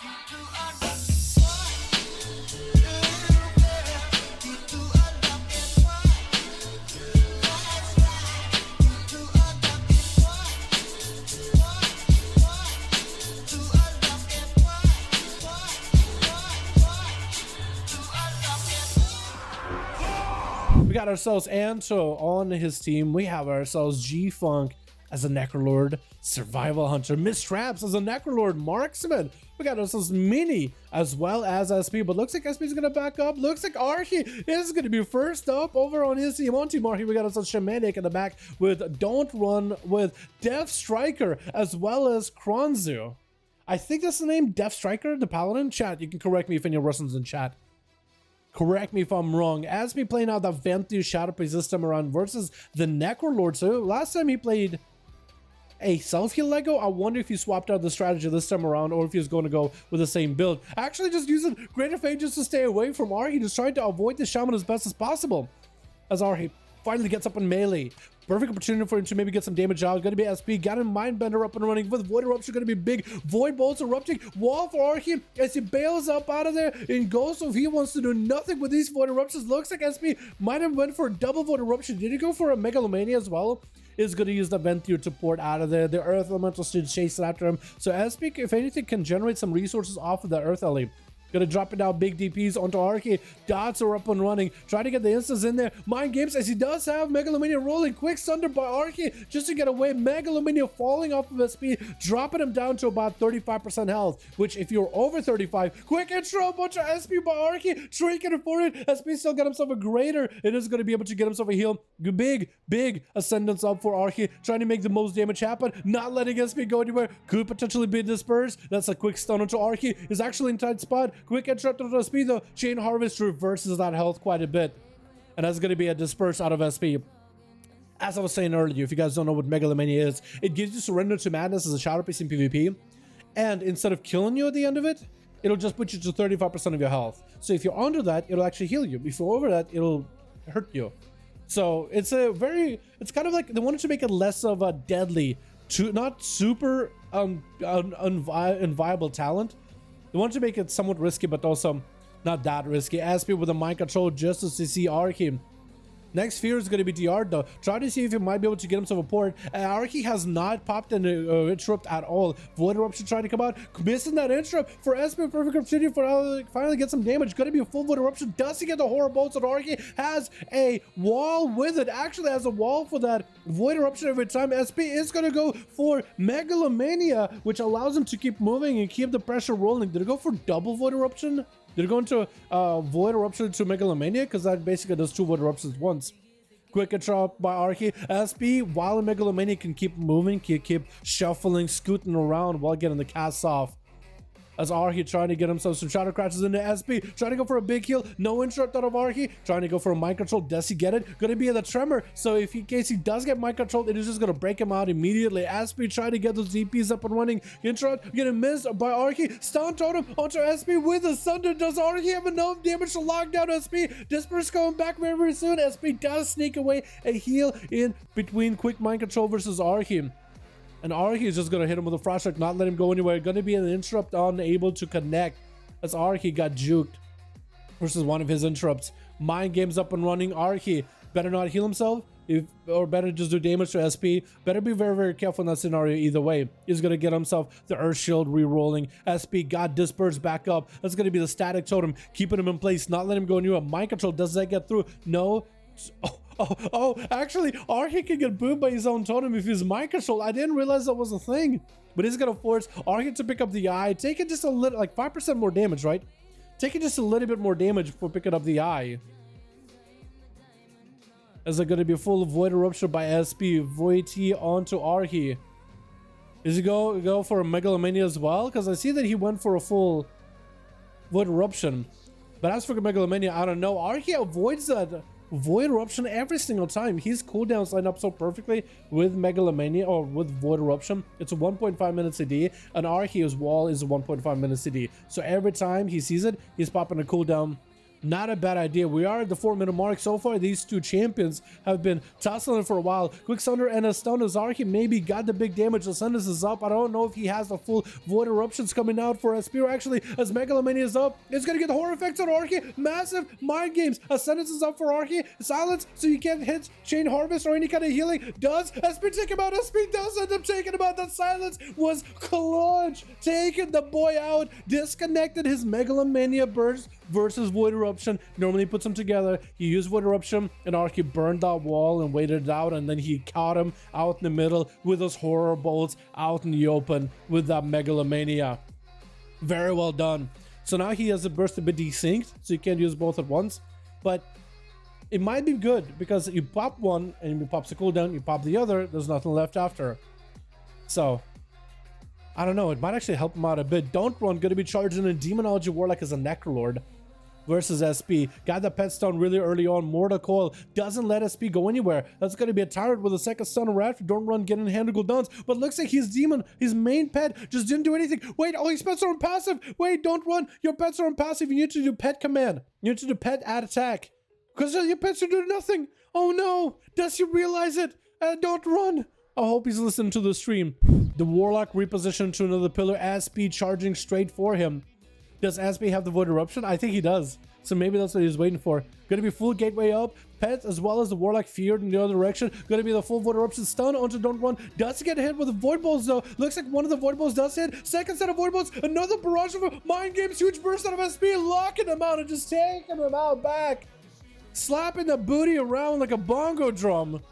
We got ourselves Anto on his team. We have ourselves G-Funk as a Necrolord Survival Hunter. Miss Traps as a Necrolord Marksman. We got ourselves Mini as well as SP. But looks like SP is going to back up. Looks like Archie is going to be first up over on his team. On Team Archie, we got ourselves Shamanic in the back with Don't Run with Death Striker as well as Kronzu. I think that's the name, Death Striker, the Paladin. Chat, you can correct me if any Russians in chat. Correct me if I'm wrong. As me playing out the Ventu Shadowlands system around versus the Necrolord. So last time he played a self-heal Lego, I wonder if he swapped out the strategy this time around or if he was going to go with the same build. Actually just using Greater Fate just to stay away from Arhi, just trying to avoid the Shaman as best as possible. As Arhi finally gets up in melee. Perfect opportunity for him to maybe get some damage out. Going to be SP. Got him Mindbender up and running with Void Eruption. Going to be big. Void Bolts erupting. Wall for Archie as he bails up out of there in Ghost of he wants to do nothing with these Void Eruptions. Looks like SP might have went for a double Void Eruption. Did he go for a Megalomania as well? Is going to use the Venture to port out of there. The Earth Elemental should chase it after him. So SP, if anything, can generate some resources off of the Earth Ellie. Gonna drop it down big DPs onto Archie. Dots are up and running. Trying to get the instants in there. Mind Games as he does have Megalomania rolling. Quick Thunder by Archie just to get away. Megalomania falling off of SP, dropping him down to about 35% health. Which if you're over 35, quick intro, bunch of SP by Archie. Shrinking it for it. SP still got himself a greater. It is gonna be able to get himself a heal. Big ascendance up for Archie. Trying to make the most damage happen. Not letting SP go anywhere. Could potentially be dispersed. That's a quick stun onto Archie. Is actually in tight spot. Quick interrupt onto SP though. Chain Harvest reverses that health quite a bit. And that's going to be a disperse out of SP. As I was saying earlier, if you guys don't know what Megalomania is, it gives you Surrender to Madness as a shadow piece in PvP. And instead of killing you at the end of it, it'll just put you to 35% of your health. So if you're under that, it'll actually heal you. If you're over that, it'll hurt you. So it's it's kind of like they wanted to make it less of a deadly, not super unviable talent. They wanted to make it somewhat risky, but also not that risky. SP with a mind control just to see Archie. Next fear is going to be DR though. Try to see if he might be able to get himself a port. Archie has not popped an interrupt at all. Void Eruption trying to come out. Missing that interrupt for SP. Perfect opportunity for finally get some damage. Going to be a full Void Eruption. Does he get the Horror Bolts? And Archie has a wall with it. Actually has a wall for that Void Eruption every time. SP is going to go for Megalomania, which allows him to keep moving and keep the pressure rolling. Did it go for double Void Eruption? Did it go into Void Eruption to Megalomania? Because that basically does two Void Eruptions once. Quick interrupt by Archie. SP, while Megalomania can keep moving, can keep shuffling, scooting around while getting the cast off. As Archie trying to get himself some Shadow Crashes into SP. Trying to go for a big heal. No interrupt out of Archie. Trying to go for a mind control. Does he get it? Going to be the Tremor. So if in case he does get mind control, it is just going to break him out immediately. SP trying to get those DPs up and running. Interrupt. Getting missed by Archie. Stun Totem onto SP with the Thunder. Does Archie have enough damage to lock down SP? Disperse going back very, very soon. SP does sneak away a heal in between quick mind control versus Archie. And Archie is just going to hit him with a Frost Strike, not let him go anywhere. Going to be an interrupt unable to connect as Archie got juked versus one of his interrupts. Mind Games up and running. Archie better not heal himself or better just do damage to SP. Better be very, very careful in that scenario either way. He's going to get himself the Earth Shield re-rolling. SP got dispersed back up. That's going to be the Static Totem, keeping him in place, not letting him go anywhere. Mind Control, does that get through? No. Actually, Archie can get boomed by his own totem if he's mind control. I didn't realize that was a thing. But he's going to force Archie to pick up the eye. Taking just a little, like 5% more damage, right? Taking just a little bit more damage for picking up the eye. Is it going to be full of Void Eruption by SP? Void T onto Archie. Is he go for a Megalomania as well? Because I see that he went for a full Void Eruption. But as for Megalomania, I don't know. Archie avoids that Void Eruption every single time. His cooldowns line up so perfectly with Megalomania or with Void Eruption. It's a 1.5 minute CD, and Archie's wall is a 1.5 minute CD. So every time he sees it, he's popping a cooldown Not a bad idea. We are at the 4-minute mark. So far, these two champions have been tussling for a while. Quick Sunder and a stun. Zarki maybe got the big damage. Ascendus is up. I don't know if he has the full Void Eruptions coming out for Spear. Actually, as Megalomania is up, it's going to get the horror effects on Archie. Massive mind games. Ascendus is up for Archie. Silence, so you can't hit Chain Harvest or any kind of healing. Does SP take him out? SP does end up taking him out. That silence was clutch. Taking the boy out. Disconnected his Megalomania burst versus Void Eruption. Normally puts them together. He used Void Eruption and Archie burned that wall and waited it out, and then he caught him out in the middle with those horror bolts out in the open with that Megalomania. Very well done. So now he has a burst a bit desynced, so you can't use both at once, but it might be good because you pop one and you pops the cooldown, you pop the other, there's nothing left after. So I don't know, it might actually help him out a bit. Don't Run gonna be charging a Demonology Warlock as a Necrolord versus SP. Got the pet stun really early on. Mortal Coil doesn't let SP go anywhere. That's going to be a tyrant with a second stun right after. Don't Run getting handle downs. But looks like his demon, his main pet, just didn't do anything. Wait, all his pets are on passive. Wait, Don't Run. Your pets are on passive. You need to do pet command. You need to do pet add attack. Because your pets are doing nothing. Oh no. Does he realize it? Don't Run. I hope he's listening to the stream. The Warlock repositioned to another pillar. SP charging straight for him. Does Aspie have the Void Eruption? I think he does. So maybe that's what he's waiting for. Gonna be full gateway up. Pets as well as the Warlock feared in the other direction. Gonna be the full Void Eruption stun onto Don't Run. Does get hit with the Void Balls though. Looks like one of the Void Balls does hit. Second set of Void Balls. Another barrage of mind games. Huge burst out of SP. Locking him out and just taking him out back. Slapping the booty around like a bongo drum.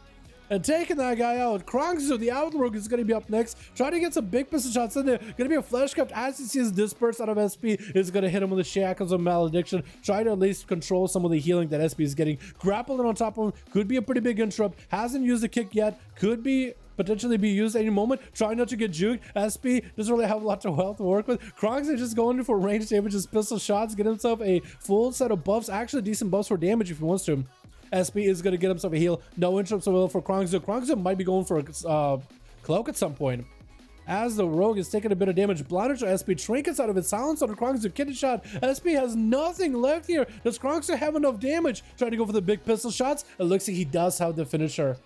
And taking that guy out. Krongzu, the Outlaw, is going to be up next. Trying to get some big pistol shots in there. Going to be a flesh cup as he sees disperse out of SP. Is going to hit him with the shackles of malediction. Try to at least control some of the healing that SP is getting. Grappling on top of him. Could be a pretty big interrupt. Hasn't used the kick yet. Could be potentially be used any moment. Trying not to get juked. SP doesn't really have a lot of health to work with. Krongzu just going for range damage, just pistol shots. Get himself a full set of buffs. Actually decent buffs for damage if he wants to. SP is going to get himself a heal. No interrupts available for Krongzu. Krongzu might be going for a cloak at some point. As the rogue is taking a bit of damage, Blinders to SP trinkets out of it. Silence on Krongzu. Kidney shot. SP has nothing left here. Does Krongzu have enough damage? Trying to go for the big pistol shots. It looks like he does have the finisher.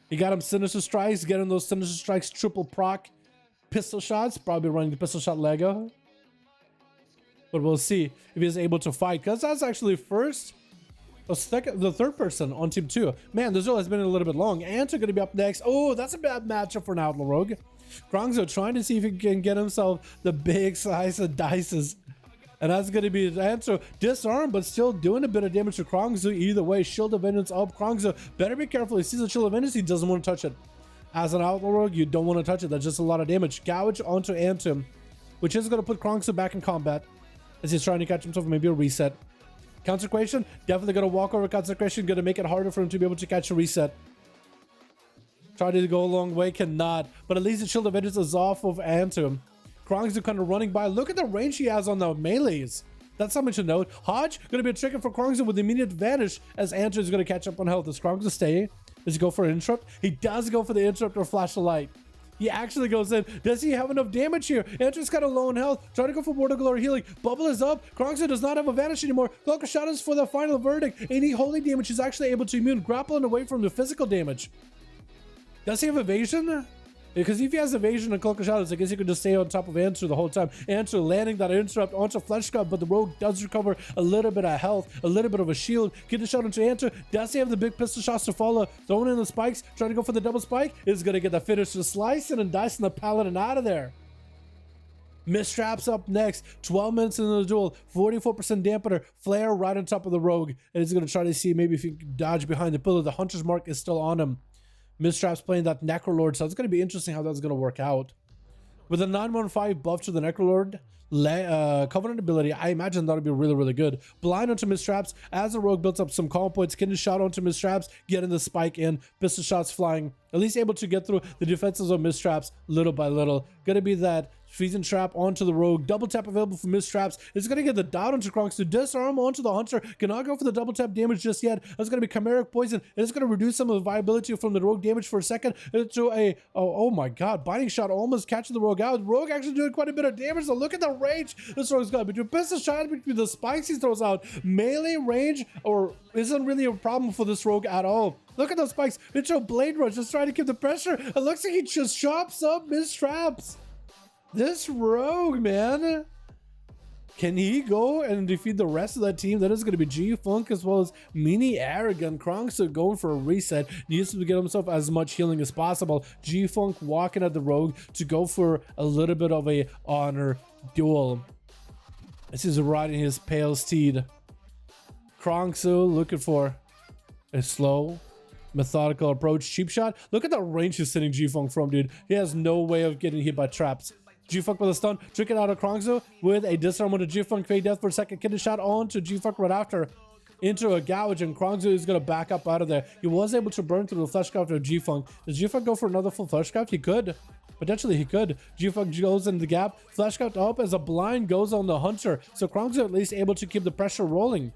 He got him Sinister Strikes. Getting those Sinister Strikes triple proc pistol shots. Probably running the pistol shot Lego. But we'll see if he's able to fight. Because that's actually first. The third person on team 2. Man, this duel has been a little bit long. Anto going to be up next. Oh, that's a bad matchup for an Outlaw Rogue. Krongzu trying to see if he can get himself the big slice of dices. And that's going to be Anto disarmed, but still doing a bit of damage to Krongzu. Either way, Shield of Vengeance up. Krongzu better be careful. He sees the Shield of Vengeance. He doesn't want to touch it. As an Outlaw Rogue, you don't want to touch it. That's just a lot of damage. Gouge onto Anto, which is going to put Krongzu back in combat as he's trying to catch himself maybe a reset. Consecration, definitely going to walk over Consecration, going to make it harder for him to be able to catch a reset. Try to go a long way, cannot. But at least the Shield of Vengeance is off of Antum. Krongzu kind of running by. Look at the range he has on the melees. That's something to note. Hodge going to be a trigger for Krongzu with immediate advantage as Antum is going to catch up on health. Does Krongzu stay? Does he go for an interrupt? He does go for the interrupt or flash of light. He actually goes in. Does he have enough damage here? Andrew's kind of low in health. Trying to go for Mortal Glory healing. Bubble is up. Krongzu does not have a vanish anymore. Cloak of Shadows for the final verdict. Any holy damage is actually able to immune. Grappling away from the physical damage. Does he have evasion? Because if he has evasion and Cloak of Shadows, I guess he could just stay on top of Answer the whole time. Answer landing that interrupt onto Flesh Cup, but the Rogue does recover a little bit of health, a little bit of a shield. Get the shot into Answer. Does he have the big pistol shots to follow? Throwing in the spikes, trying to go for the double spike. Is going to get the finish, just slicing and dicing the Paladin out of there. Mistraps up next. 12 minutes into the duel. 44% dampener. Flare right on top of the Rogue. And he's going to try to see maybe if he can dodge behind the pillar. The Hunter's Mark is still on him. Mistrap's playing that Necrolord, so it's going to be interesting how that's going to work out. With a 915 buff to the Necrolord, Covenant ability, I imagine that would be really, really good. Blind onto Mistraps, as the Rogue builds up some calm points, Kidney shot onto Mistraps, getting the spike in, pistol shots flying, at least able to get through the defenses of Mistraps little by little. Going to be that Freezing Trap onto the Rogue. Double tap available for missed traps. It's going to get the doubt onto Kronks to disarm onto the Hunter. Cannot go for the double tap damage just yet. That's going to be Chimeric Poison. It's going to reduce some of the viability from the Rogue damage for a second into a, oh my god, Binding Shot almost catching the Rogue out. Rogue actually doing quite a bit of damage, so look at the range this Rogue's got. Between Pistol Shot, between the spikes he throws out, melee range or isn't really a problem for this Rogue at all. Look at those spikes. Mitchell Blade Rush just trying to keep the pressure. It looks like he just chops up missed traps. This Rogue, man. Can he go and defeat the rest of that team? That is going to be G-Funk as well as Mini Arrogant. Kronks are going for a reset. Needs to get himself as much healing as possible. G-Funk walking at the Rogue to go for a little bit of a honor duel. This is riding his pale steed. Kronks looking for a slow, methodical approach. Cheap shot. Look at the range he's sending G-Funk from, dude. He has no way of getting hit by traps. G-Funk with a stun, tricking out of Kronzo with a disarm onto G-Funk, fade death for a second, kidney shot onto G-Funk right after, into a gouge, and Kronzo is going to back up out of there. He was able to burn through the fleshcraft of G-Funk. Does G-Funk go for another full fleshcraft? He could. Potentially he could. G-Funk goes in the gap, fleshcraft up as a blind goes on the Hunter, so Kronzo at least able to keep the pressure rolling.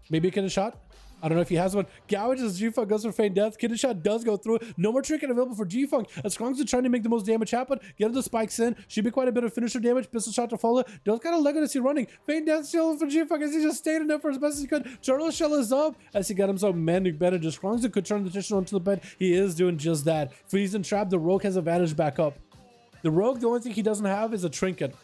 Maybe a kidney shot? I don't know if he has one. Gouge as G-Funk goes for feign death. Kidney shot does go through. No more trinket available for G-Funk as Kronks is trying to make the most damage happen. Get the spikes in. Should be quite a bit of finisher damage. Pistol shot to follow. Don't kind of leg to see running. Feign death still for G-Funk as he just stayed in there for as best as he could. Turtle shell is up as he got himself manic bandages. Kronks could turn the attention onto the bed. He is doing just that. Freezing Trap. The Rogue has advantage back up. The Rogue, the only thing he doesn't have is a trinket.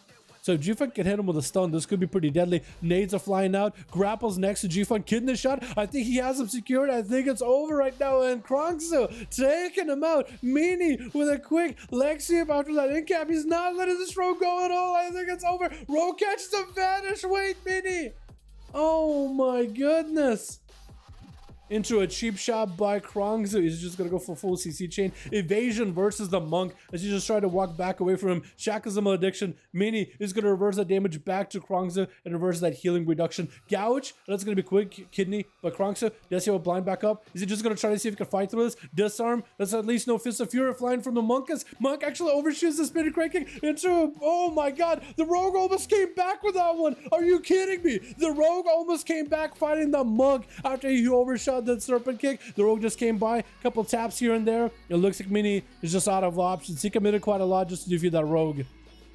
So if G-Funk can hit him with a stun, this could be pretty deadly. Nades are flying out. Grapples next to G-Funk. Kidney shot. I think he has him secured. I think it's over right now. And Kronzo taking him out. Meanie with a quick leg sweep after that incap. He's not letting this Rogue go at all. I think it's over. Rogue catches a vanish. Wait, Meanie. Oh my goodness. Into a cheap shot by Kronzo. He's just gonna go for full CC chain. Evasion versus the Monk as he just tried to walk back away from him. Shackles him addiction. Mini is gonna reverse that damage back to Kronzo and reverse that healing reduction. Gouge, that's gonna be quick kidney by Kronzo. Does he have a blind back up? Is he just gonna try to see if he can fight through this? Disarm. That's at least no Fist of Fury flying from the Monkus. Monk actually overshoots the spinning crank kick into, oh my god, the Rogue almost came back with that one. Are you kidding me? The Rogue almost came back fighting the Monk after he overshot that serpent kick. The Rogue just came by, a couple taps here and there. It looks like Mini is just out of options. He committed quite a lot just to defeat that Rogue.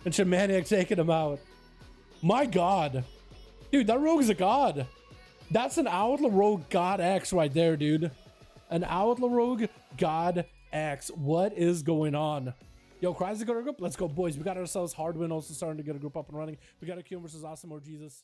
And Shamaniac taking him out. My god. Dude, that Rogue is a god. That's an Outlaw Rogue God X right there, dude. An Outlaw Rogue God X. What is going on? Yo, Cry's got our group. Let's go, boys. We got ourselves Hardwin also starting to get a group up and running. We got a Q versus Awesome or Jesus.